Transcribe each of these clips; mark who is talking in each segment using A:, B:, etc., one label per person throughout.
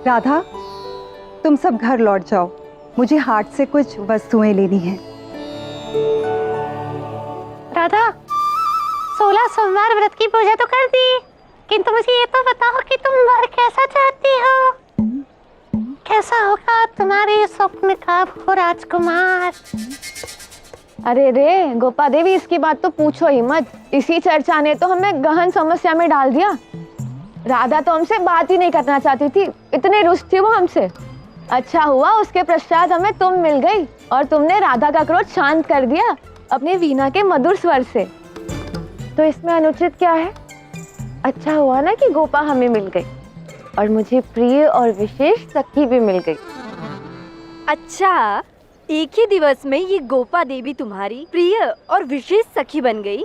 A: राधा, तुम सब घर लौट जाओ, मुझे हाट से कुछ वस्तुएं लेनी हैं।
B: राधा, 16 सोमवार व्रत की पूजा तो कर दी, किंतु मुझे ये तो बताओ कि तुम वर कैसा चाहती हो? कैसा होगा तुम्हारे स्वप्न का वो राजकुमार?
C: अरे रे गोपा देवी, इसकी बात तो पूछो ही मत। इसी चर्चा ने तो हमें गहन समस्या में डाल दिया। राधा तो हमसे बात ही नहीं करना चाहती थी, इतनी रुष्ट थी वो हमसे। अच्छा हुआ उसके पश्चात हमें तुम मिल गई और तुमने राधा का क्रोध शांत कर दिया अपनी वीणा के मधुर स्वर से। तो इसमें अनुचित क्या है? अच्छा हुआ ना कि गोपा हमें मिल गई और मुझे प्रिय और विशेष सखी भी मिल गई।
D: अच्छा, एक ही दिवस में ये गोपा देवी तुम्हारी प्रिय और विशेष सखी बन गई,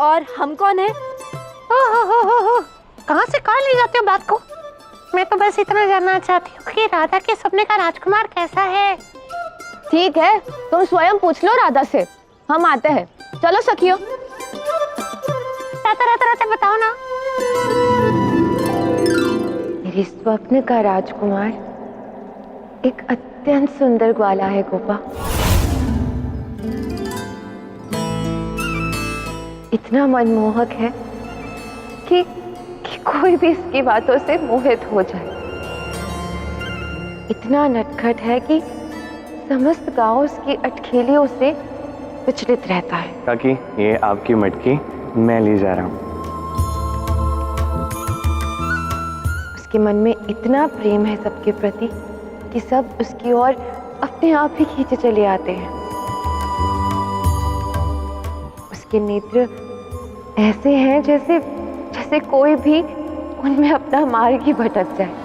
D: और हम कौन है?
B: हो, कहाँ से कहाँ ले जाते हो बात को? मैं तो बस इतना जानना चाहती हूँ कि राधा के सपने का राजकुमार कैसा है।
C: ठीक है, तुम स्वयं पूछ लो राधा से, हम आते हैं। चलो सखियों।
B: राधा बताओ ना।
C: मेरे स्वप्न का राजकुमार एक अत्यंत सुंदर ग्वाला है गोपा। इतना मनमोहक है कि कोई भी इसकी बातों से मोहित हो जाए। इतना नटखट है कि समस्त गांव उसकी अटखेलियों से विचलित रहता है।
E: काकी, ये आपकी मटकी मैं ले जा रहा हूँ।
C: उसके मन में इतना प्रेम है सबके प्रति कि सब उसकी ओर अपने आप ही खींचे चले आते हैं। उसके नेत्र ऐसे हैं जैसे कोई भी उनमें अपना मार्ग ही भटक जाए।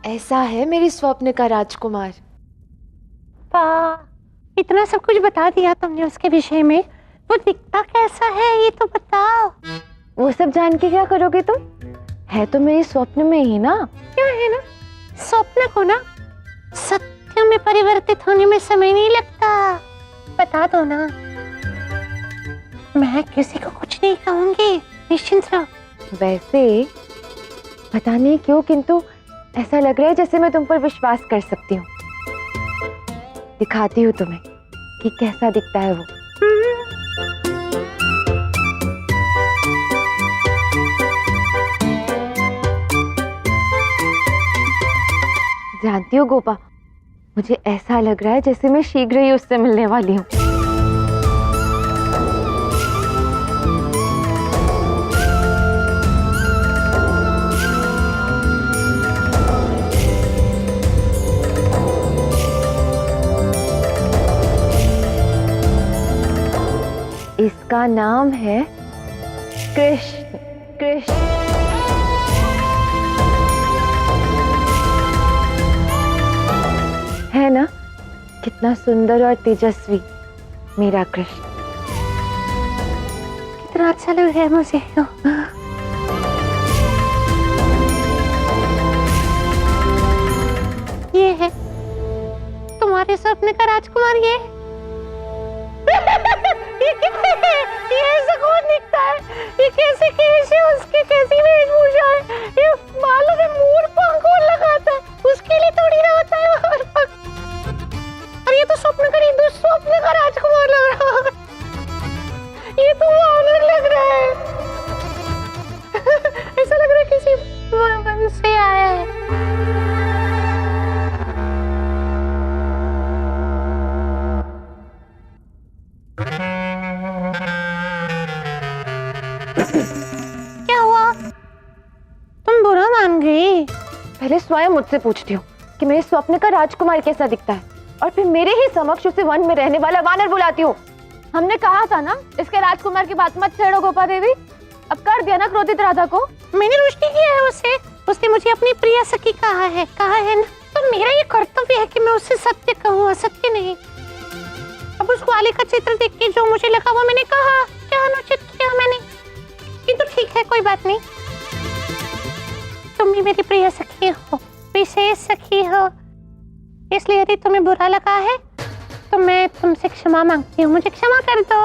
C: ऐसा है मेरे स्वप्न का राजकुमार।
B: इतना सब कुछ बता दिया तुमने उसके विषय में, वो दिखता कैसा है ये तो बताओ।
C: वो सब जान के क्या करोगे तुम? है तो मेरे स्वप्न में ही ना।
B: क्या है ना, स्वप्न को ना सत्य में परिवर्तित होने में समय नहीं लगता। बता दो ना, मैं किसी को कुछ नहीं कहूंगी, निश्चिंत रहो।
C: वैसे पता नहीं क्यों, किंतु ऐसा लग रहा है जैसे मैं तुम पर विश्वास कर सकती हूँ। दिखाती हूँ तुम्हें कि कैसा दिखता है वो। जानती हो गोपा, मुझे ऐसा लग रहा है जैसे मैं शीघ्र ही उससे मिलने वाली हूँ। इसका नाम है कृष्ण। कृष्ण है ना? कितना सुंदर और तेजस्वी मेरा कृष्ण।
B: कितना अच्छा लग रहा है मुझे। ये है तुम्हारे सपने का राजकुमार। ये ये ऐसा कौन दिखता है? ये कैसे केश है उसके, कैसी वेशभूषा है? ये बालों में मोर पंख कौन लगाता है? उसके लिए थोड़ी ना होता है मोर पंख। और ये तो स्वप्न का नहीं, दुस्वप्न का राजकुमार लग रहा है। ये तो वानर लग रहा है। ऐसा लग रहा है किसी वन से आया है। क्या हुआ? तुम बुरा मान गई?
C: पहले स्वयं मुझसे पूछती हूँ कि मेरे स्वप्न का राजकुमार कैसा दिखता है, और फिर मेरे ही समक्ष उसे वन में रहने वाला वानर बुलाती हूँ। हमने कहा था ना इसके राजकुमार की बात मत छेड़ो गोपा देवी। अब कर दिया ना क्रोधित राधा को।
B: मैंने रुष्टि किया है उसे। उसने मुझे अपनी प्रिय सखी कहा है ना, तो मेरा ये कर्तव्य है कि मैं उससे सत्य कहूँ, असत्य नहीं। अब उस वाले का चित्र देख के जो मुझे लगा वो मैंने कहा। क्या अनुचित किया मैंने? किंतु ठीक है, कोई बात नहीं। तुम ही मेरी प्रिय सखी हो, विशेष सखी हो, इसलिए यदि तुम्हें बुरा लगा है तो मैं तुमसे क्षमा मांगती हूँ, मुझे क्षमा कर दो।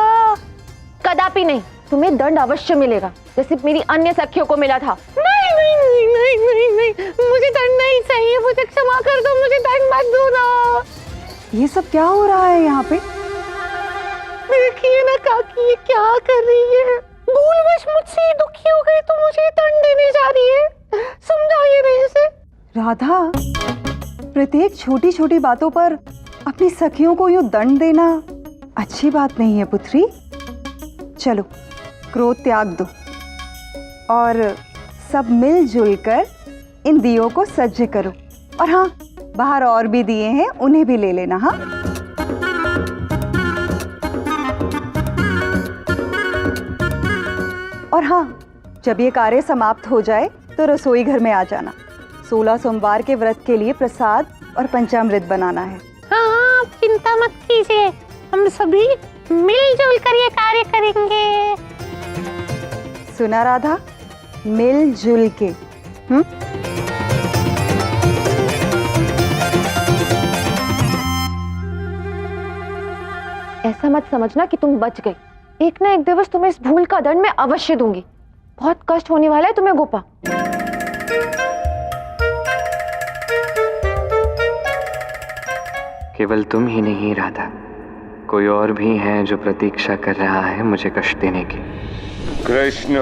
C: कदापि नहीं, तुम्हें दंड अवश्य मिलेगा जैसे मेरी अन्य सखियों को मिला था।
B: नहीं नहीं नहीं नहीं नहीं नहीं, मुझे दंड नहीं चाहिए, मुझे क्षमा कर दो, मुझे दंड मत दो ना।
A: ये सब क्या हो रहा है यहाँ पे?
B: देखिए ना काकी ये क्या कर रही है, भूलवश मुझसे ये दुखी हो गई तो मुझे दंड देने जा रही है, समझाइए ना इसे।
A: राधा, प्रत्येक छोटी छोटी बातों पर अपनी सखियों को यूं दंड देना अच्छी बात नहीं है पुत्री। चलो क्रोध त्याग दो और सब मिलजुल कर इन दियों को सज्ज करो। और हाँ, बाहर और भी दिए हैं, उन्हें भी ले लेना। हाँ, और हाँ, जब ये कार्य समाप्त हो जाए तो रसोई घर में आ जाना। 16 सोमवार के व्रत के लिए प्रसाद और पंचामृत बनाना है।
B: हाँ, आप चिंता मत कीजिए, हम सभी मिलजुल कर ये कार्य करेंगे।
A: सुना राधा, मिलजुल के।
C: ऐसा मत समझना कि तुम बच गई, एक ना एक दिवस तुम्हें इस भूल का दंड मैं अवश्य दूंगी। बहुत कष्ट होने वाला है तुम्हें गोपा।
E: केवल तुम ही नहीं राधा, कोई और भी है जो प्रतीक्षा कर रहा है मुझे कष्ट देने की।
F: कृष्ण,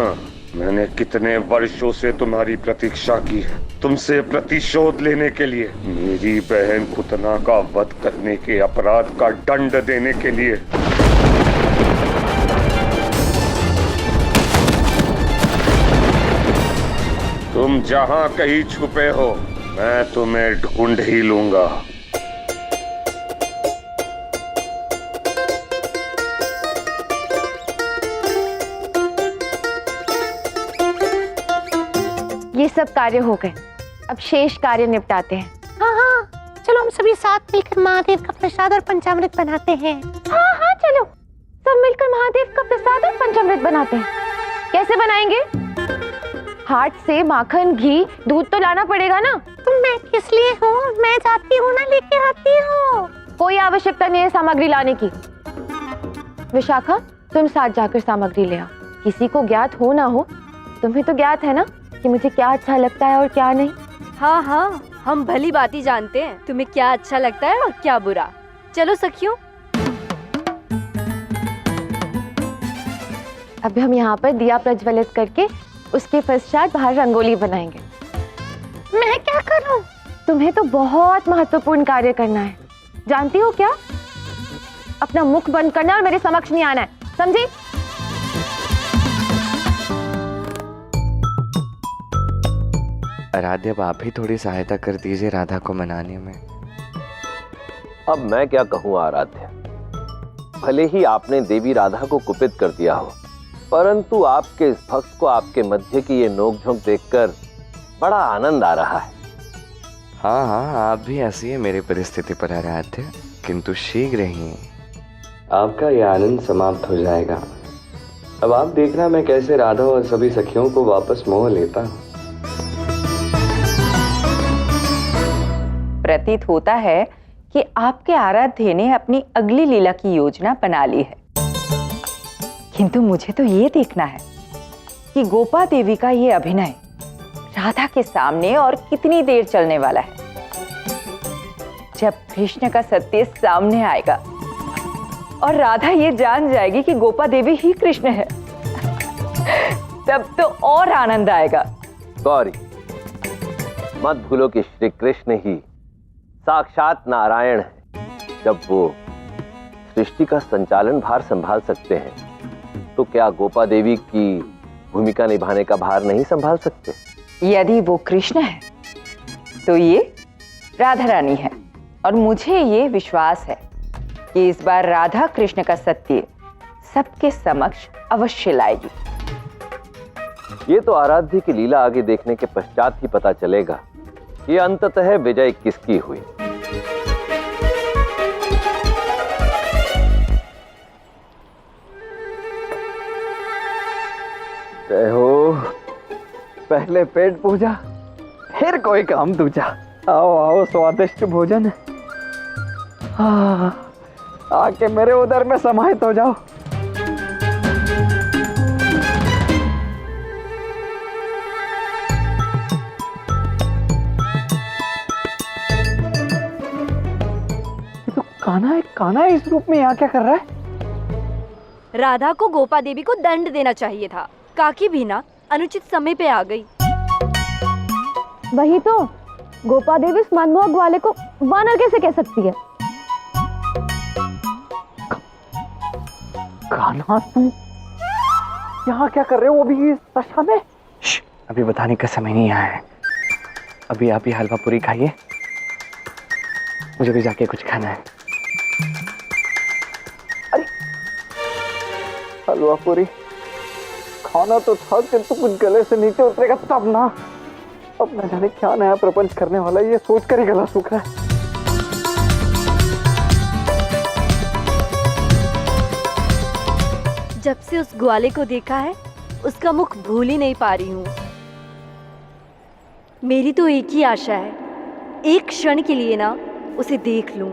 F: मैंने कितने वर्षों से तुम्हारी प्रतीक्षा की है, तुमसे प्रतिशोध लेने के लिए, मेरी बहन पुतना का वध करने के अपराध का दंड देने के लिए। तुम जहां कहीं छुपे हो, मैं तुम्हें ढूंढ ही लूंगा।
C: ये सब कार्य हो गए, अब शेष कार्य निपटाते हैं।
B: हाँ हाँ, चलो हम सभी साथ मिलकर महादेव का प्रसाद और पंचामृत बनाते हैं।
C: हाँ हाँ चलो, सब मिलकर महादेव का प्रसाद और पंचामृत बनाते हैं। कैसे बनाएंगे? हाट से माखन, घी, दूध तो लाना पड़ेगा ना।
B: तुम मैं किस लिए हो, मैं जाती हूँ ना, लेके आती हूँ।
C: कोई आवश्यकता नहीं है सामग्री लाने की। विशाखा, तुम साथ जाकर सामग्री ले आओ। किसी को ज्ञात हो ना हो, तुम्हें तो ज्ञात है ना कि मुझे क्या अच्छा लगता है और क्या नहीं।
D: हाँ हाँ, हम भली बात जानते हैं तुम्हें क्या अच्छा लगता है और क्या बुरा। चलो सखियों।
C: अभी हम यहाँ पर दिया प्रज्वलित करके उसके पश्चात बाहर रंगोली बनाएंगे।
B: मैं क्या करूं?
C: तुम्हें तो बहुत महत्वपूर्ण कार्य करना है, जानती हो क्या? अपना मुख बंद करना और मेरे समक्ष नहीं आना है, समझी?
E: आराध्य, आप ही थोड़ी सहायता कर दीजिए राधा को मनाने में।
G: अब मैं क्या कहूँ आराध्य, भले ही आपने देवी राधा को कुपित कर दिया हो, परंतु आपके इस भक्त को आपके मध्य की ये नोकझोंक देखकर बड़ा आनंद आ रहा है।
E: हाँ हाँ, आप भी ऐसी है मेरी परिस्थिति पर आराध्य, किंतु शीघ्र ही आपका यह आनंद समाप्त हो जाएगा। अब आप देखना मैं कैसे राधा और सभी सखियों को वापस मोह लेता हूँ।
H: प्रतीत होता है कि आपके आराध्य ने अपनी अगली लीला की योजना बना ली है, किंतु मुझे तो ये देखना है कि गोपा देवी का ये अभिनय राधा के सामने और कितनी देर चलने वाला है। जब कृष्ण का सत्य सामने आएगा और राधा ये जान जाएगी कि गोपा देवी ही कृष्ण है, तब तो और आनंद आएगा।
G: गौरी, मत भूलो कि श्री कृष्ण ही साक्षात नारायण है। जब वो सृष्टि का संचालन भार संभाल सकते हैं, तो क्या गोपा देवी की भूमिका निभाने का भार नहीं संभाल सकते?
H: यदि वो कृष्ण है तो ये राधा रानी है, और मुझे ये विश्वास है कि इस बार राधा कृष्ण का सत्य सबके समक्ष अवश्य लाएगी।
G: ये तो आराध्य की लीला आगे देखने के पश्चात ही पता चलेगा कि अंततः विजय किसकी हुई।
I: जय हो, पहले पेट पूजा फिर कोई काम दूजा। आओ आओ, स्वादिष्ट भोजन। आके मेरे उधर में समाहित हो जाओ। ये तो कान्हा इस रूप में यहाँ क्या कर रहा है?
D: राधा को गोपा देवी को दंड देना चाहिए था। काकी भी ना अनुचित समय पे आ गई।
C: वही तो, गोपा देवी इस मनमोहक ग्वाले को वानर कैसे कह सकती है?
I: कान्हा, तुम यहाँ क्या कर रहे हो, वो भी इस दशा में? अभी बताने का समय नहीं आया है। अभी आप ही हलवा पूरी खाइए, मुझे भी जाके कुछ खाना है। अरे हलवा पूरी खाना तो था, किंतु कुछ गले से नीचे उतरेगा तब ना। अब न जाने क्या नया प्रपंच करने वाला, ये सोचकर ही गला सूख रहा है।
D: जब से उस ग्वाले को देखा है, उसका मुख भूल ही नहीं पा रही हूँ। मेरी तो एक ही आशा है, एक क्षण के लिए ना उसे देख लूं।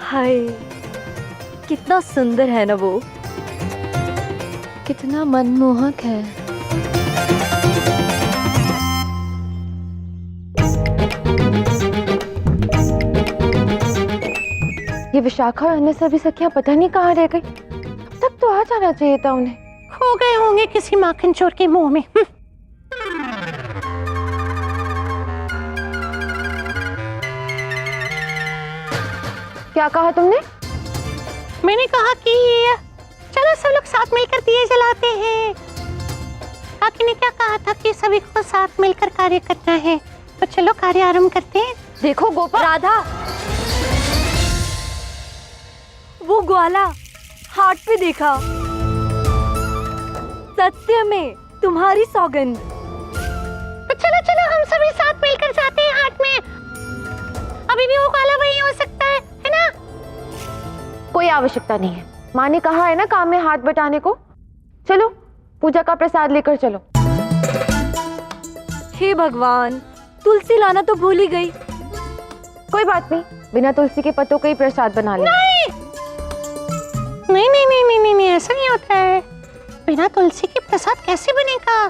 D: हाय, कितना सुंदर है ना वो।
C: कितना मनमोहक है। ये विशाखा और अन्य सभी सखियां पता नहीं कहाँ रह गई। अब तक तो आ जाना चाहिए था उन्हें।
B: खो गए होंगे किसी माखन चोर के मुंह में।
C: क्या कहा तुमने?
B: मैंने कहा कि चलो सब लोग साथ मिलकर दिए जलाते हैं। काकी ने क्या कहा था कि सभी को साथ मिलकर कार्य करना है, तो चलो कार्य आरंभ करते हैं।
C: देखो गोपा,
D: राधा, वो ग्वाला हाट पे देखा। सत्य में तुम्हारी सौगंध।
B: तो चलो चलो हम सभी साथ मिलकर जाते हैं हाट में। अभी भी वो ग्वाला वही हो सकता है ना?
C: कोई आवश्यकता नहीं है। माँ ने कहा है ना काम में हाथ बटाने को। चलो पूजा का प्रसाद लेकर चलो।
D: हे भगवान, तुलसी लाना तो भूल ही गई।
C: कोई बात नहीं, बिना तुलसी के पत्तों का ही प्रसाद बना लें।
B: नहीं नहीं नहीं नहीं नहीं नहीं, ऐसा नहीं होता है। बिना तुलसी के प्रसाद कैसे बनेगा?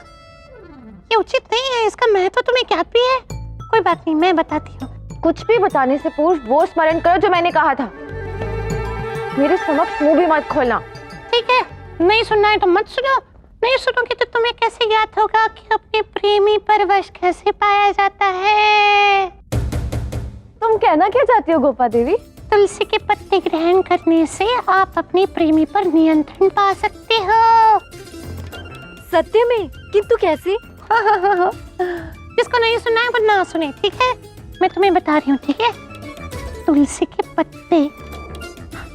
B: ये उचित नहीं है। इसका महत्व तुम्हें ज्ञात भी है? कोई बात नहीं, मैं बताती हूँ।
C: कुछ भी बताने से पूर्व वो स्मरण करो जो मैंने कहा था। मेरे समक्ष मुंह भी मत खोलना।
B: ठीक है, नहीं सुनना है तो मत सुनो। नहीं सुनोगे तो तुम्हें कैसे ज्ञात होगा कि अपने प्रेमी पर वश कैसे पाया जाता है?
C: तुम कहना क्या चाहती हो गोपा देवी?
B: तुलसी के पत्ते ग्रहण करने से आप अपने प्रेमी पर नियंत्रण पा सकते हो।
D: सत्य में? किंतु कैसे?
B: जिसको नहीं सुनना है वो ना सुने, ठीक है? मैं तुम्हें बता रही हूँ, ठीक है? तुलसी के पत्ते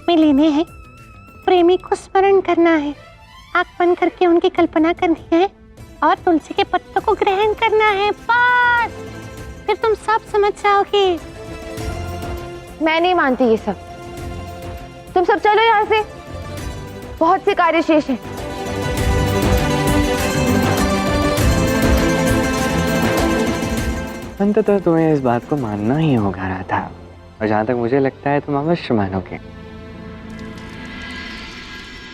B: में लेने हैं, प्रेमी को स्मरण करना है, आंख बंद करके उनकी कल्पना करनी है और तुलसी के पत्तों को ग्रहण करना है। बस फिर तुम सब समझ जाओगे।
C: मैं नहीं मानती ये सब। तुम सब चलो यहाँ से, बहुत से कार्य शेष हैं।
E: अंततः तुम्हें इस बात को मानना ही होगा राधा, और जहां तक मुझे लगता है तुम अवश्य मानोगे।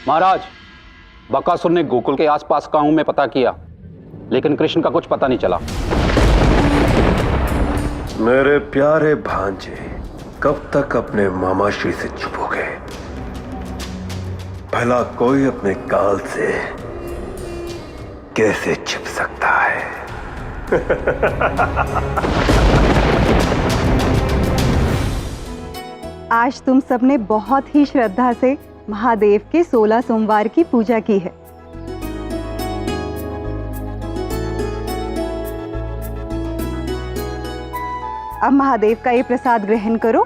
J: महाराज, बकासुर ने गोकुल के आसपास गांवों में पता किया, लेकिन कृष्ण का कुछ पता नहीं चला।
F: मेरे प्यारे भांजे, कब तक अपने मामाश्री से छुपोगे? भला कोई अपने काल से कैसे छिप सकता है?
A: आज तुम सबने बहुत ही श्रद्धा से महादेव के 16 सोमवार की पूजा की है। अब महादेव का ये प्रसाद ग्रहण करो।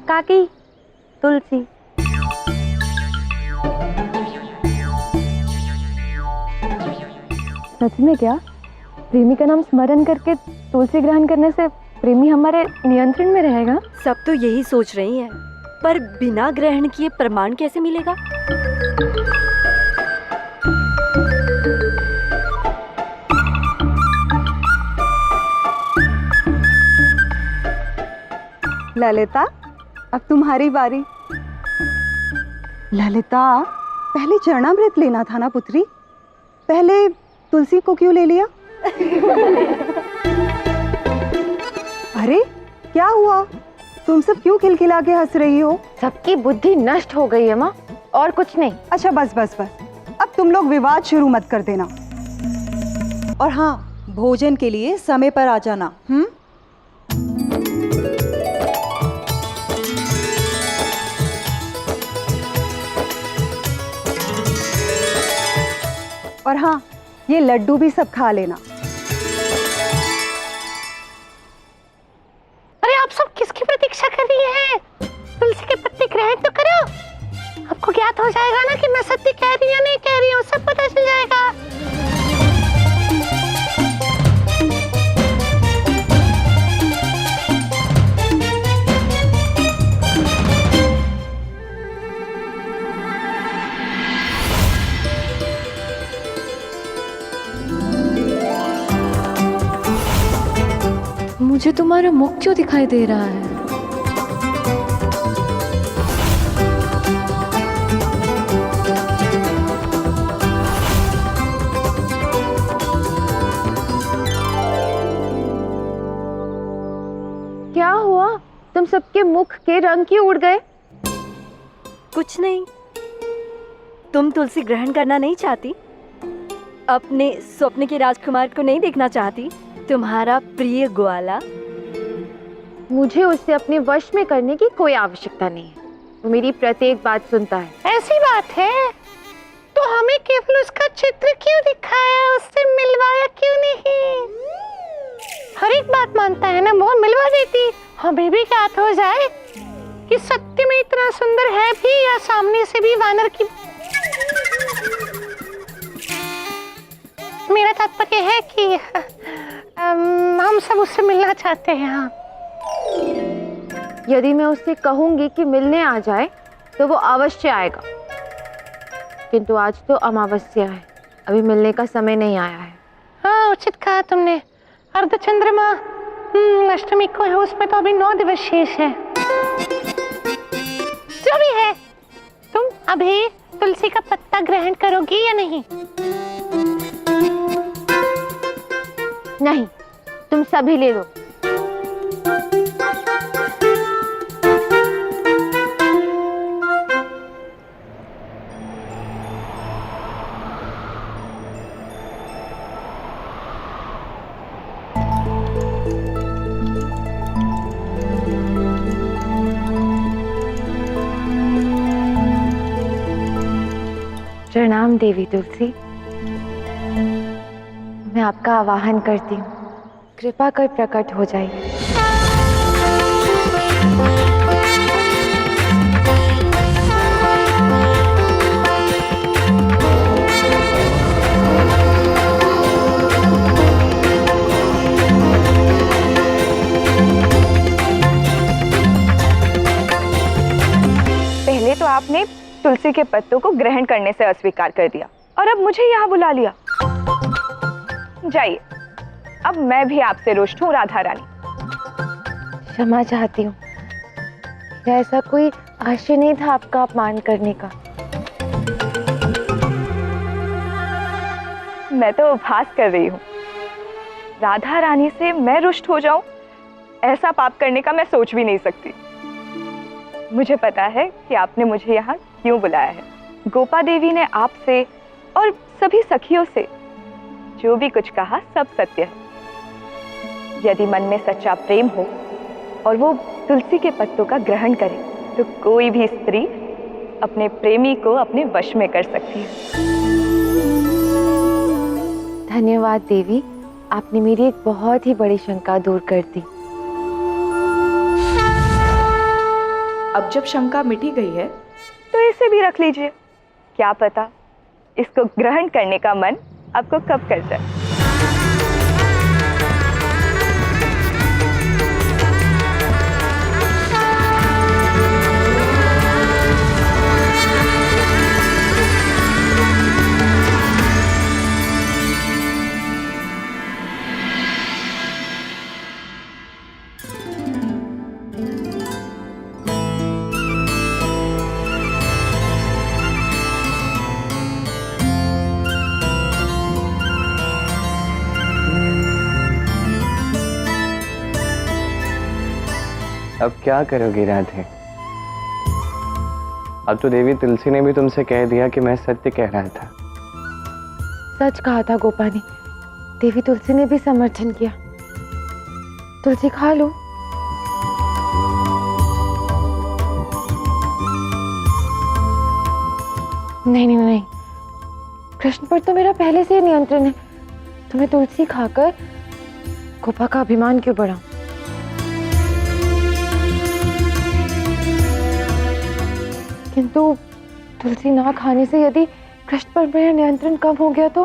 D: काकी, तुलसी।
C: सच में क्या? प्रेमी का नाम स्मरण करके तुलसी ग्रहण करने से प्रेमी हमारे नियंत्रण में रहेगा?
D: सब तो यही सोच रही हैं, पर बिना ग्रहण किए प्रमाण कैसे मिलेगा?
A: ललिता, अब तुम्हारी बारी। ललिता, पहले चरणामृत लेना था ना पुत्री, पहले तुलसी को क्यों ले लिया? अरे क्या हुआ? तुम सब क्यों खिलखिला के हंस रही हो?
C: सबकी बुद्धि नष्ट हो गई है माँ, और कुछ नहीं।
A: अच्छा बस बस बस, अब तुम लोग विवाद शुरू मत कर देना। और हाँ, भोजन के लिए समय पर आ जाना। और हाँ, ये लड्डू भी सब खा लेना।
B: अरे आप सब किसकी प्रतीक्षा कर रही हैं? तुलसी के पत्ते ग्रहण तो करो। आपको ज्ञात हो जाएगा ना कि मैं सत्य कह रही हूँ या नहीं कह रही हूँ, सब पता चल जाएगा।
C: मुझे तुम्हारा मुख क्यों दिखाई दे रहा है? क्या हुआ? तुम सबके मुख के रंग क्यों उड़ गए?
D: कुछ नहीं। तुम तुलसी ग्रहण करना नहीं चाहती? अपने स्वप्न के राजकुमार को नहीं देखना चाहती? तुम्हारा प्रिय ग्वाला।
C: मुझे उसे अपने वश में करने की कोई आवश्यकता नहीं है। वो मेरी प्रत्येक बात सुनता है।
B: ऐसी बात है तो हमें केवल उसका चित्र क्यों दिखाया, उससे मिलवाया क्यों नहीं? हर एक बात मानता है ना, वो मिलवा देती। हमें भी ज्ञात हो जाए कि सत्य में इतना सुंदर है भी या सामने से भी वानर की। मेरा तात्पर्य है कि हम सब उससे मिलना चाहते हैं। हाँ,
C: यदि मैं उससे कहूंगी कि मिलने आ जाए तो वो अवश्य आएगा, किंतु आज तो अमावस्या है, अभी मिलने का समय नहीं आया है।
B: हाँ, उचित कहा तुमने। अर्धचंद्रमा अष्टमी को है, उसमें तो अभी 9 दिवस शेष है। जो भी है, तुम अभी तुलसी का पत्ता ग्रहण करोगी या नहीं?
C: नहीं, तुम सभी ले लो। प्रणाम देवी तुलसी, मैं आपका आवाहन करती हूँ, कृपा कर प्रकट हो जाइए।
H: पहले तो आपने तुलसी के पत्तों को ग्रहण करने से अस्वीकार कर दिया और अब मुझे यहाँ बुला लिया। जाइए, अब मैं भी आपसे रुष्ट हूँ राधा रानी।
C: क्षमा चाहती हूँ, ऐसा कोई आशय नहीं था आपका अपमान करने का।
H: मैं तो उपहास कर रही हूँ।
C: राधा रानी से मैं रुष्ट हो जाऊं, ऐसा पाप करने का मैं सोच भी नहीं सकती। मुझे पता है कि आपने मुझे यहाँ क्यों बुलाया है। गोपा देवी ने आपसे और सभी सखियों से जो भी कुछ कहा सब सत्य है। यदि मन में सच्चा प्रेम हो और वो तुलसी के पत्तों का ग्रहण करे तो कोई भी स्त्री अपने प्रेमी को अपने वश में कर सकती है। धन्यवाद देवी, आपने मेरी एक बहुत ही बड़ी शंका दूर कर दी।
H: अब जब शंका मिटी गई है
C: तो इसे भी रख लीजिए, क्या पता इसको ग्रहण करने का मन आपको कब कर जाए।
E: अब क्या करोगी राधे? अब तो देवी तुलसी ने भी तुमसे कह दिया कि मैं सत्य कह रहा था।
C: सच कहा था गोपा ने, देवी तुलसी ने भी समर्थन किया। तुलसी खा लो। नहीं नहीं नहीं, कृष्ण पर तो मेरा पहले से ही नियंत्रण है। तुम्हें तुलसी खाकर गोपा का अभिमान क्यों बढ़ाऊं? किंतु तुलसी ना खाने से यदि कृष्ण पर मेरा नियंत्रण कम हो गया तो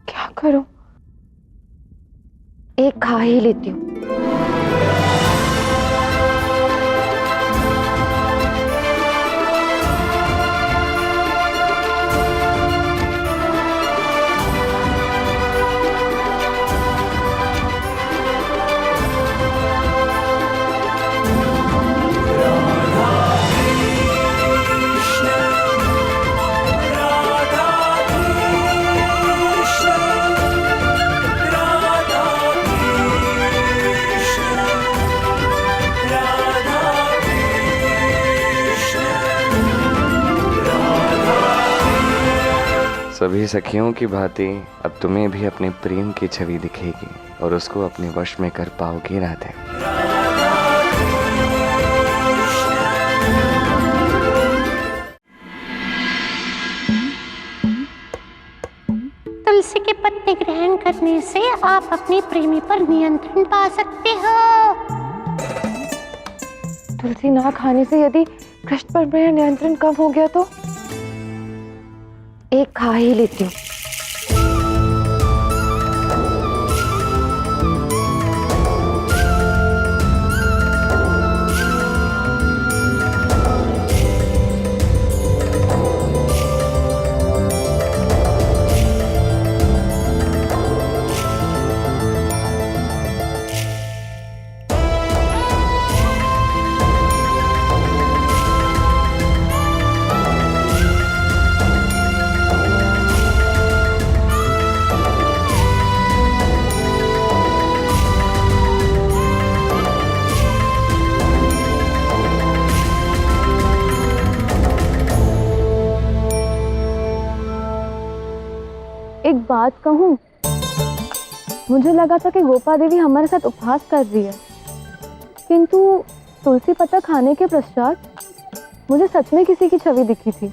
C: क्या करूं? एक खा ही लेती हूँ।
E: सभी सखियों की भांति अब तुम्हें भी अपने प्रेम की छवि दिखेगी और उसको अपने वश में कर पाओगी राधे।
B: तुलसी के पत्ते ग्रहण करने से आप अपने प्रेमी पर नियंत्रण पा सकते हो।
C: तुलसी ना खाने से यदि कृष्ण पर मेरा नियंत्रण कम हो गया तो एक खा ही लेती हूँ। एक बात कहूँ, मुझे लगा था कि गोपा देवी हमारे साथ उपहास कर रही है, किंतु तुलसी पत्ता खाने के पश्चात मुझे सच में किसी की छवि दिखी थी।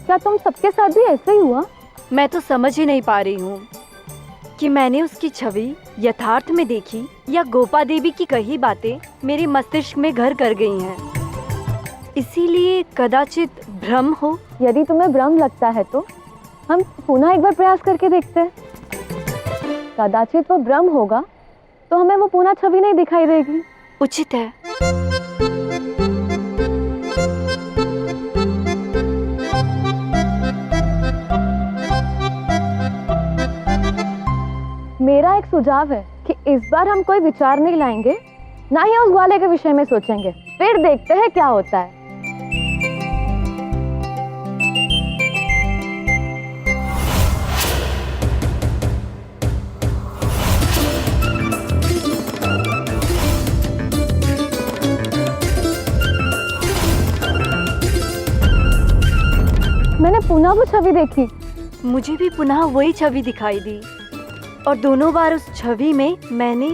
C: क्या तुम सबके साथ भी ऐसे ही हुआ?
D: मैं तो समझ ही नहीं पा रही हूँ कि मैंने उसकी छवि यथार्थ में देखी या गोपा देवी की कही बातें मेरे मस्तिष्क में घर कर गई हैं। इसीलिए कदाचित भ्रम हो।
C: यदि तुम्हें भ्रम लगता है तो हम पुनः एक बार प्रयास करके देखते हैं। कदाचित वो भ्रम होगा तो हमें वो पुनः छवि नहीं दिखाई देगी।
D: उचित है।
C: मेरा एक सुझाव है कि इस बार हम कोई विचार नहीं लाएंगे, ना ही उस ग्वाले के विषय में सोचेंगे, फिर देखते हैं क्या होता है। मैंने पुनः वो छवि देखी।
D: मुझे भी पुनः वही छवि दिखाई दी और दोनों बार उस छवि में मैंने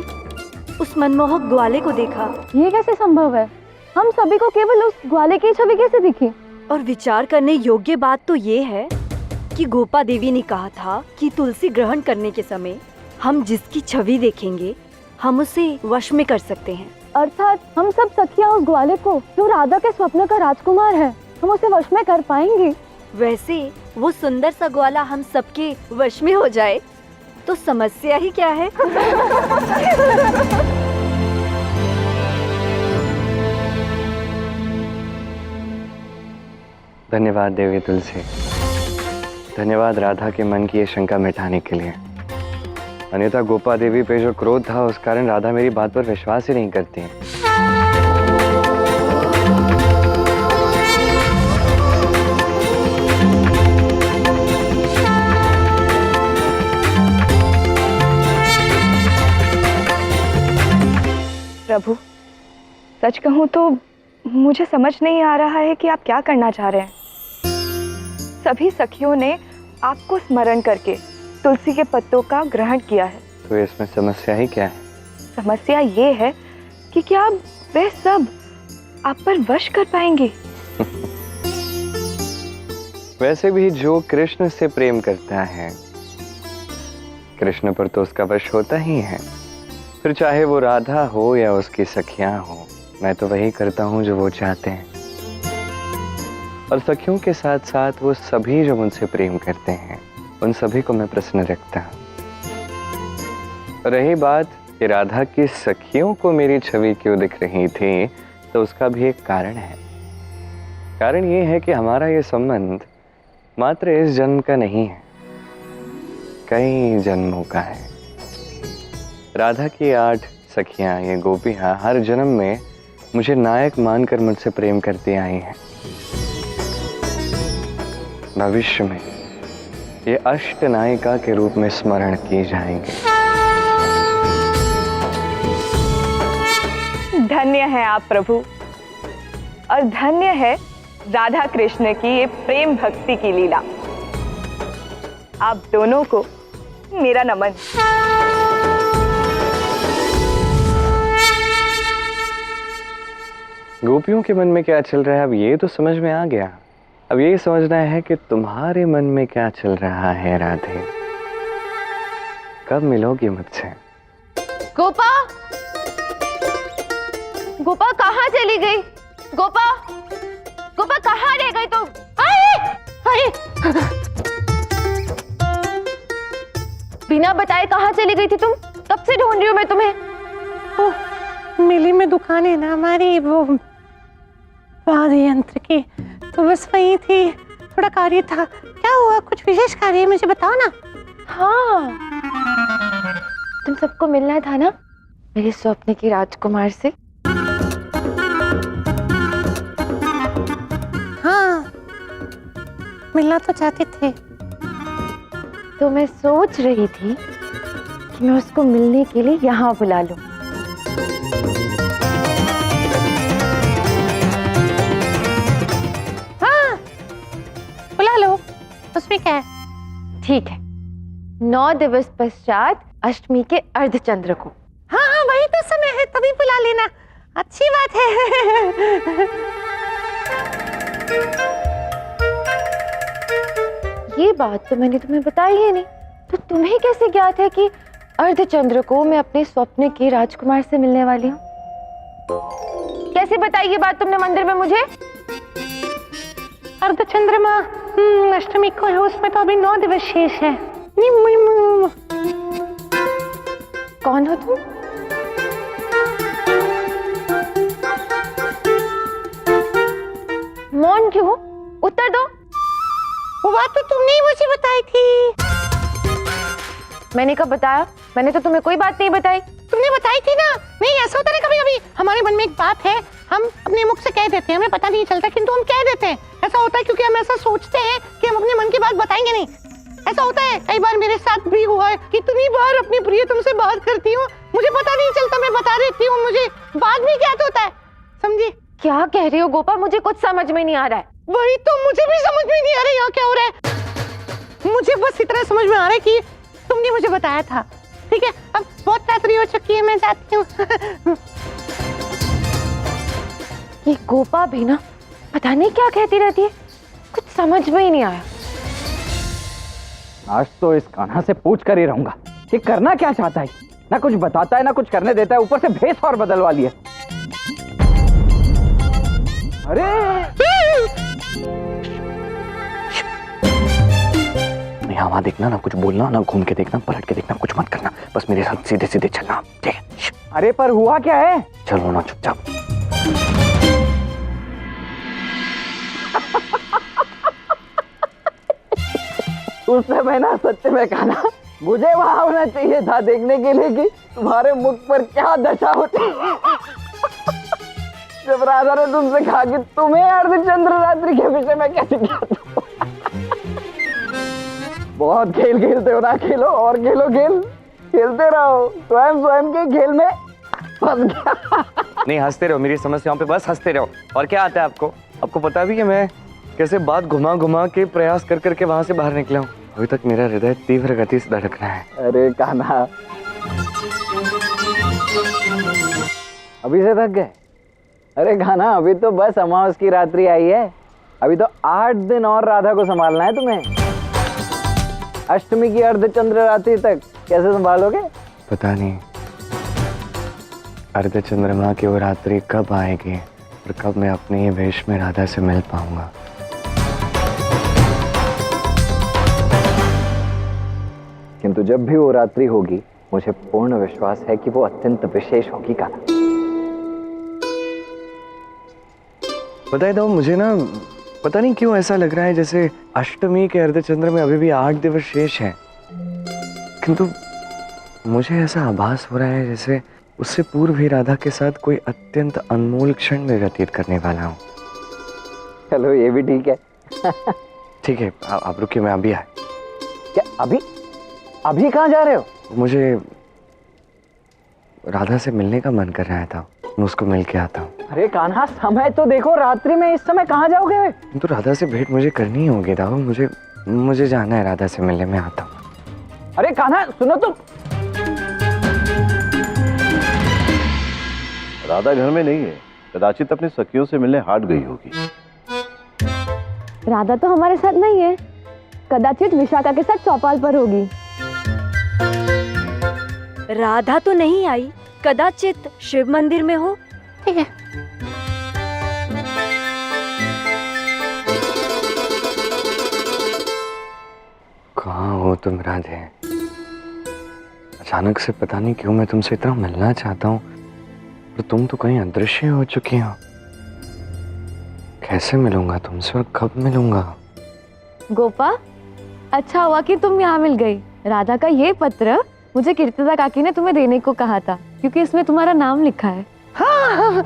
D: उस मनमोहक ग्वाले को देखा।
C: ये कैसे संभव है? हम सभी को केवल उस ग्वाले की छवि कैसे दिखी?
D: और विचार करने योग्य बात तो ये है कि गोपा देवी ने कहा था कि तुलसी ग्रहण करने के समय हम जिसकी छवि देखेंगे हम उसे वश में कर सकते हैं।
C: अर्थात हम सब सखियां उस ग्वाले को जो राधा के स्वप्न का राजकुमार है, हम उसे वश में कर पाएंगे।
D: वैसे वो सुंदर सा ग्वाला हम सबके वश में हो जाए तो समस्या ही क्या है?
E: धन्यवाद देवी तुलसी, धन्यवाद राधा के मन की ये शंका मिटाने के लिए। अन्यथा गोपा देवी पे जो क्रोध था उस कारण राधा मेरी बात पर विश्वास ही नहीं करती है।
H: प्रभु, सच कहूं तो मुझे समझ नहीं आ रहा है कि आप क्या करना चाह रहे हैं। सभी सखियों ने आपको स्मरण करके तुलसी के पत्तों का ग्रहण किया है।
E: तो इसमें समस्या ही क्या है?
H: समस्या ये है कि क्या वे सब आप पर वश कर पाएंगे?
E: वैसे भी जो कृष्ण से प्रेम करता है, कृष्ण पर तो उसका वश होता ही है। फिर चाहे वो राधा हो या उसकी सखियां हो, मैं तो वही करता हूँ जो वो चाहते हैं। और सखियों के साथ साथ वो सभी जो मुझसे प्रेम करते हैं, उन सभी को मैं प्रसन्न रखता हूँ। रही बात कि राधा की सखियों को मेरी छवि क्यों दिख रही थी, तो उसका भी एक कारण है। कारण ये है कि हमारा ये संबंध मात्र इस जन्म का नहीं है, कई जन्मों का है। राधा की 8 सखियां, ये गोपियां हर जन्म में मुझे नायक मानकर मुझसे प्रेम करती आई हैं। भविष्य में ये अष्टनायिका के रूप में स्मरण की जाएंगे।
H: धन्य है आप प्रभु, और धन्य है राधा कृष्ण की ये प्रेम भक्ति की लीला। आप दोनों को मेरा नमन।
E: गोपियों के मन में क्या चल रहा है अब ये तो समझ में आ गया। अब ये समझना है कि तुम्हारे मन में क्या चल रहा है राधे। कब मिलोगी मुझसे?
C: गोपा, गोपा कहाँ चली गई? गोपा, गोपा कहाँ रह गई तुम? बिना बताए कहाँ चली गई थी तुम? कब से ढूंढ रही हूँ मैं तुम्हें।
B: ओह, मिली में दुकान है ना हमारी, वो वाद्य यंत्र की, तो बस वही थी। थोड़ा कार्य था। क्या हुआ? कुछ विशेष कार्य है, मुझे बताओ ना।
C: हाँ, तुम सबको मिलना था ना मेरे स्वप्न के राजकुमार से।
B: हाँ, मिलना तो चाहते थे।
C: तो मैं सोच रही थी कि मैं उसको मिलने के लिए यहाँ बुला लूं।
B: हाँ, बुला लो, उसमें क्या है?
C: ठीक है, 9 दिवस पश्चात अष्टमी के अर्धचंद्र को।
B: हाँ हाँ, वही तो समय है, तभी बुला लेना। अच्छी बात है।
C: ये बात तो मैंने तुम्हें बताई ही नहीं, तो तुम्हें कैसे ज्ञात है कि अर्धचंद्र को मैं अपने स्वप्न के राजकुमार से मिलने वाली हूँ? कैसे बताई ये बात तुमने मंदिर में मुझे?
B: अर्धचंद्रमा अष्टमी को है, उसमें तो अभी 9 दिवस शेष है।
C: कौन हो तुम? मौन क्यों हो? उत्तर दो।
B: वो बात तो तुमने ही मुझे बताई थी।
C: मैंने कब बताया? मैंने तो तुम्हें कोई बात नहीं बताई।
B: तुमने बताई थी ना। नहीं, ऐसा होता है कभी कभी हमारे मन में एक बात है, हम अपने मुख से कह देते हैं, हमें पता नहीं चलता, किंतु हम कह देते हैं। ऐसा होता है क्योंकि हम ऐसा सोचते हैं कि हम अपने मन की बात बताएंगे नहीं। ऐसा होता है, कई बार मेरे साथ भी हुआ है। कितनी बार अपनी प्रियतम से बात करती हूँ, मुझे पता नहीं चलता, मैं बता देती हूँ, मुझे बाद में ज्ञात होता है। समझी?
C: क्या क्या कह रही हो गोपा? मुझे कुछ समझ में नहीं आ रहा है।
B: वही तो मुझे भी समझ में नहीं आ रहा यहाँ क्या हो रहा है। मुझे बस इतना समझ में आ रहा है कि तुमने मुझे बताया था। ठीक है, अब बहुत रात्रि हो चुकी है, मैं जाती हूँ।
C: ये गोपा भी ना पता नहीं क्या कहती रहती है, कुछ समझ में ही नहीं आया।
I: आज तो इस कान्हा से पूछ कर ही रहूंगा कि करना क्या चाहता है। ना कुछ बताता है ना कुछ करने देता है, ऊपर से भेस और बदलवा लिया। अरे यहाँ वहां देखना, ना कुछ बोलना, ना घूम के देखना, पलट के देखना, कुछ मत करना, बस मेरे साथ सीधे सीधे चलना, ठीक है? अरे पर हुआ क्या है? चलो ना चुपचाप। उस समय ना सच्चे में कहना मुझे वहां होना चाहिए था देखने के लिए कि तुम्हारे मुख पर क्या दशा होती जब राधा ने तुमसे कहा कि तुम्हें अर्धचंद्र रात्रि के विषय में कैसे ज्ञात। बहुत खेल खेलते हो ना, खेलो और खेलो, खेल खेलते रहो, स्वयं के खेल में फंस गया।
E: नहीं, हंसते रहो, मेरी समस्याओं पे बस हंसते रहो। और क्या आता है आपको? आपको पता भी है मैं कैसे बात घुमा घुमा के प्रयास कर करके वहां से बाहर निकला हूँ। अभी तक मेरा हृदय तीव्र गति से धड़क रहा है। अरे कान्हा, अभी से थक गए? अरे कान्हा, अभी तो बस अमावस की रात्रि आई है, अभी तो 8 दिन और राधा को संभालना है तुम्हें। अष्टमी की अर्धचंद्र रात्रि तक कैसे संभालोगे? पता नहीं अर्धचंद्रमा की वो रात्रि कब आएगी और कब मैं अपने ये वेश में राधा से मिल पाऊंगा। किंतु जब भी वो रात्रि होगी, मुझे पूर्ण विश्वास है कि वो अत्यंत विशेष होगी। कान्हा, बताए दो मुझे ना, पता नहीं क्यों ऐसा लग रहा है जैसे अष्टमी के अर्धचंद्र में अभी भी 8 दिवस शेष हैं, किंतु मुझे ऐसा आभास हो रहा है जैसे उससे पूर्व ही राधा के साथ कोई अत्यंत अनमोल क्षण में व्यतीत करने वाला हूँ। चलो ये भी ठीक है। ठीक है, आप रुकिए, मैं अभी आया। क्या अभी? अभी कहाँ जा रहे हो? मुझे राधा से मिलने का मन कर रहा था, मैं उसको मिल के आता हूँ। अरे कान्हा, समय तो देखो, रात्रि में इस समय कहाँ जाओगे? तो राधा से भेंट मुझे करनी होगी दाऊ, मुझे जाना है राधा से मिलने, में आता हूँ। अरे कान्हा सुनो तो।
G: राधा घर में नहीं है, कदाचित अपनी सखियों से मिलने हाट गई होगी।
C: राधा तो हमारे साथ नहीं है, कदाचित विशाखा के साथ चौपाल पर होगी।
D: राधा तो नहीं आई, कदाचित शिव मंदिर में हो।
B: ठीक है,
E: कहाँ हो तुम राधे? अचानक से पता नहीं क्यों मैं तुमसे इतना मिलना चाहता हूँ, पर तुम तो कहीं अदृश्य हो चुकी हो। कैसे मिलूंगा तुमसे और कब मिलूंगा?
C: गोपा, अच्छा हुआ कि तुम यहाँ मिल गई। राधा का ये पत्र मुझे कीर्तिदा काकी ने तुम्हें देने को कहा था, क्योंकि इसमें तुम्हारा नाम लिखा है।
B: हाँ।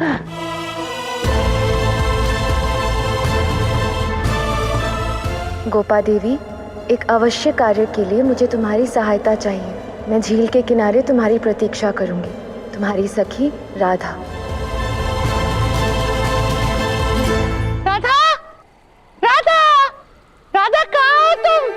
K: गोपा देवी, एक अवश्य कार्य के लिए मुझे तुम्हारी सहायता चाहिए। मैं झील के किनारे तुम्हारी प्रतीक्षा करूंगी। तुम्हारी सखी राधा।
B: राधा, राधा, राधा कहाँ हो तुम?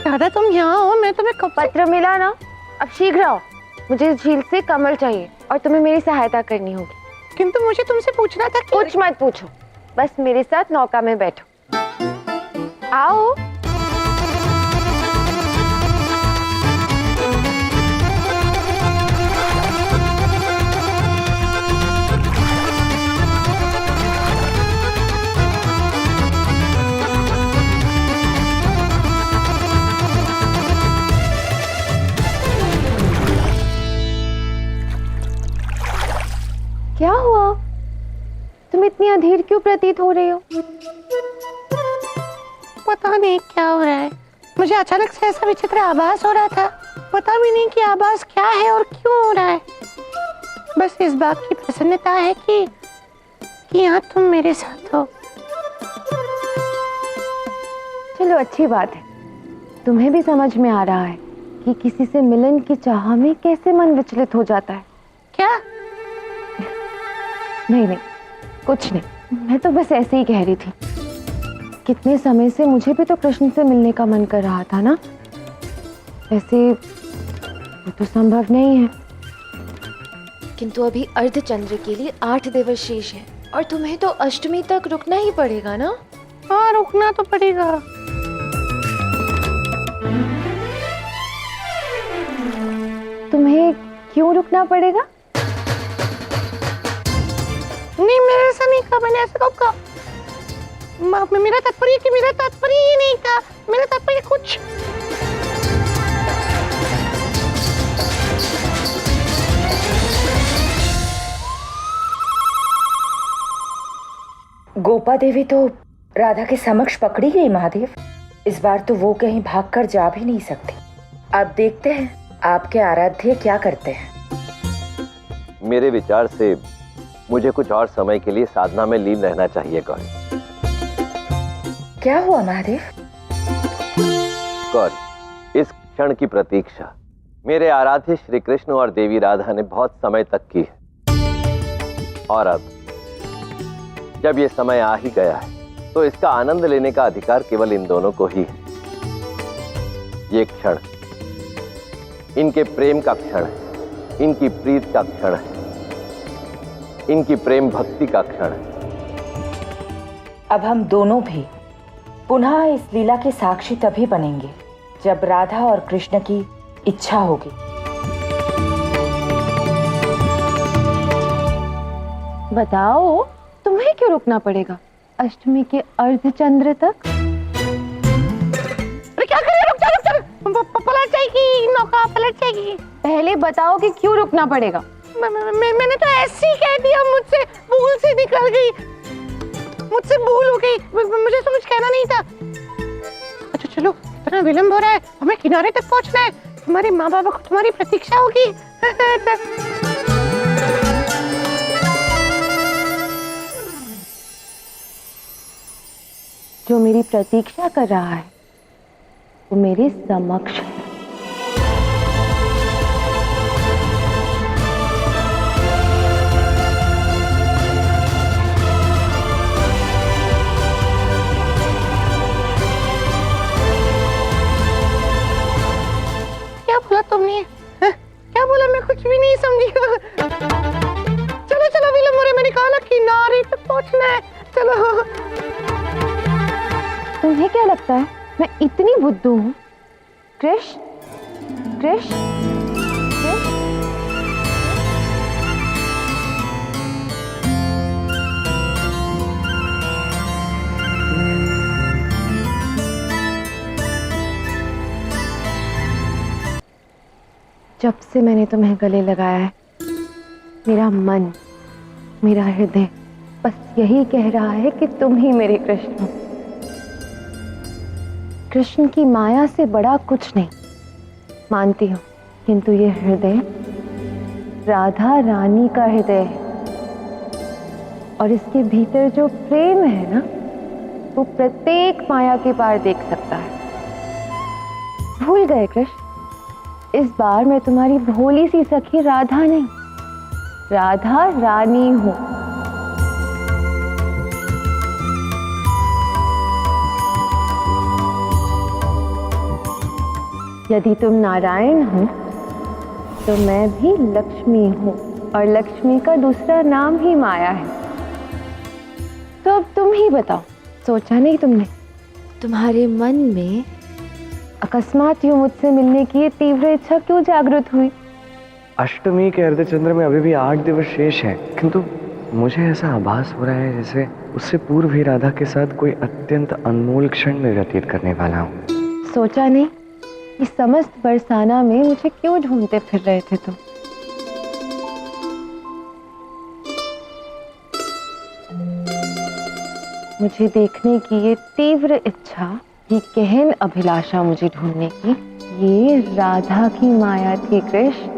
B: राधा, तुम यहाँ हो? मैं तुम्हें कब
C: पत्र मिला ना, अब शीघ्र आओ। मुझे इस झील से कमल चाहिए और तुम्हें मेरी सहायता करनी होगी।
B: किंतु मुझे तुमसे पूछना था कि...
C: कुछ मत पूछो, बस मेरे साथ नौका में बैठो। आओ। क्या हुआ? तुम इतनी अधीर क्यों प्रतीत हो रही हो?
B: पता नहीं क्या हो रहा है, मुझे अचानक से ऐसा विचित्र आभास हो रहा था। पता भी नहीं कि आभास क्या है और क्यों हो रहा है। बस इस बात की प्रसन्नता है कि यहाँ तुम मेरे साथ हो।
C: चलो अच्छी बात है, तुम्हें भी समझ में आ रहा है कि किसी से मिलन की चाह में कैसे मन विचलित हो जाता है?
B: क्या?
C: नहीं, कुछ नहीं, मैं तो बस ऐसे ही कह रही थी। कितने समय से मुझे भी तो कृष्ण से मिलने का मन कर रहा था ना। वैसे वो तो संभव नहीं है।
K: किंतु अभी अर्धचंद्र के लिए 8 दिवस शेष है और तुम्हें तो अष्टमी तक रुकना ही पड़ेगा ना।
B: हाँ, रुकना तो पड़ेगा।
C: तुम्हें क्यों रुकना पड़ेगा?
B: नहीं, मेरे ऐसा नहीं कहा, मैंने ऐसा कब कहा? मेरा तात्पर्य ये नहीं कहा, मेरा तात्पर्य कुछ।
H: गोपा देवी तो राधा के समक्ष पकड़ी गई महादेव। इस बार तो वो कहीं भागकर जा भी नहीं सकती। अब देखते हैं आपके आराध्य क्या करते हैं।
G: मेरे विचार से मुझे कुछ और समय के लिए साधना में लीन रहना चाहिए गौरी।
H: क्या हुआ महादेव?
G: गौरी, इस क्षण की प्रतीक्षा मेरे आराध्य श्री कृष्ण और देवी राधा ने बहुत समय तक की है, और अब जब ये समय आ ही गया है तो इसका आनंद लेने का अधिकार केवल इन दोनों को ही है। ये क्षण इनके प्रेम का क्षण है, इनकी प्रीत का क्षण है, इनकी प्रेम भक्ति का क्षण है।
H: अब हम दोनों भी पुनः इस लीला के साक्षी तभी बनेंगे जब राधा और कृष्ण की इच्छा होगी।
C: बताओ, तुम्हें क्यों रुकना पड़ेगा अष्टमी के अर्धचंद्र तक?
B: अरे क्या करें? रुक जा, पलट जाएगी नौका, पलट जाएगी।
C: पहले बताओ कि क्यों रुकना पड़ेगा।
B: मैंने तो ऐसे ही कह दिया, मुझसे भूल से निकल गई, मुझसे भूल हो गई, मुझे तो कुछ कहना नहीं था। अच्छा चलो, इतना विलंब हो रहा है, हमें किनारे तक पहुंचना है। तुम्हारे माँ बाबा को तुम्हारी प्रतीक्षा होगी।
C: जो मेरी प्रतीक्षा कर रहा है वो मेरे समक्ष है।
B: क्या बोला तुमने? क्या बोला? मैं कुछ भी नहीं समझी। चलो चलो, विलंब हो रहा है, मैंने कहा ना किनारे तक पहुंचना है। चलो।
C: तुम्हें क्या लगता है मैं इतनी बुद्धू हूँ? कृष्ण, कृष्ण, कृष्ण। जब से मैंने तुम्हें गले लगाया है, मेरा मन, मेरा हृदय बस यही कह रहा है कि तुम ही मेरे कृष्ण हो। कृष्ण की माया से बड़ा कुछ नहीं, मानती हूँ, किंतु ये हृदय राधा रानी का हृदय है, और इसके भीतर जो प्रेम है ना, वो प्रत्येक माया के पार देख सकता है। भूल गए कृष्ण, इस बार मैं तुम्हारी भोली सी सखी राधा नहीं, राधा रानी हूं। यदि तुम नारायण हो तो मैं भी लक्ष्मी हूं, और लक्ष्मी का दूसरा नाम ही माया है। तो अब तुम ही बताओ, सोचा नहीं तुमने?
K: तुम्हारे मन में
C: अकस्मात यूं मुझसे मिलने की ये तीव्र इच्छा क्यों जागृत हुई?
I: अष्टमी के अर्धचंद्र में अभी भी 8 दिवस शेष है, किंतु मुझे ऐसा आभास हो रहा है जैसे उससे पूर्व ही राधा के साथ कोई अत्यंत अनमोल क्षण में व्यतीत करने वाला हूँ।
C: सोचा नहीं कि समस्त बरसाना में मुझे क्यों ढूंढते फिर रहे थे तुम? मुझे देखने की ये तीव्र इच्छा, ये गहन अभिलाषा मुझे ढूंढने की, ये राधा की माया थी कृष्ण।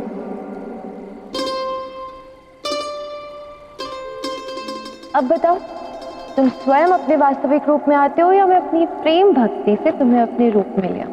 C: अब बताओ, तुम स्वयं अपने वास्तविक रूप में आते हो या मैं अपनी प्रेम भक्ति से तुम्हें अपने रूप में ले आऊं?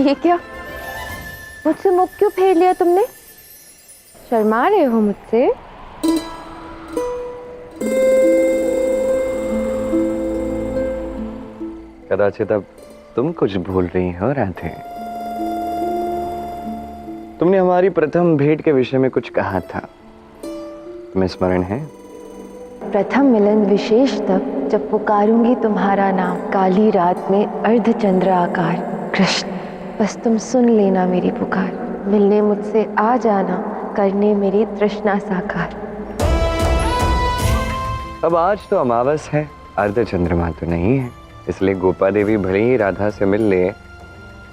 C: ये क्या, मुझसे मुख क्यों फेर लिया तुमने? शर्मा रहे हो मुझसे?
E: कदाचित अब तुम कुछ भूल रही हो राधे। तुमने हमारी प्रथम भेंट के विषय में कुछ कहा था, तुम्हें स्मरण है?
K: प्रथम मिलन विशेष तब जब पुकारूंगी तुम्हारा नाम काली रात में अर्धचंद्र आकार। कृष्ण, बस तुम सुन लेना मेरी पुकार, मिलने मुझसे आ जाना, करने मेरी तृष्णा साकार।
E: अब आज तो अमावस है, अर्ध चंद्रमा तो नहीं है, इसलिए गोपा देवी भले ही राधा से मिल ले,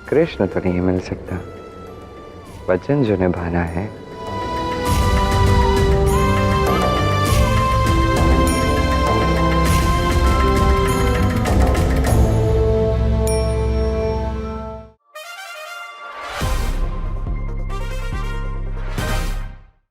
E: कृष्ण तो नहीं मिल सकता। वचन जो निभाना है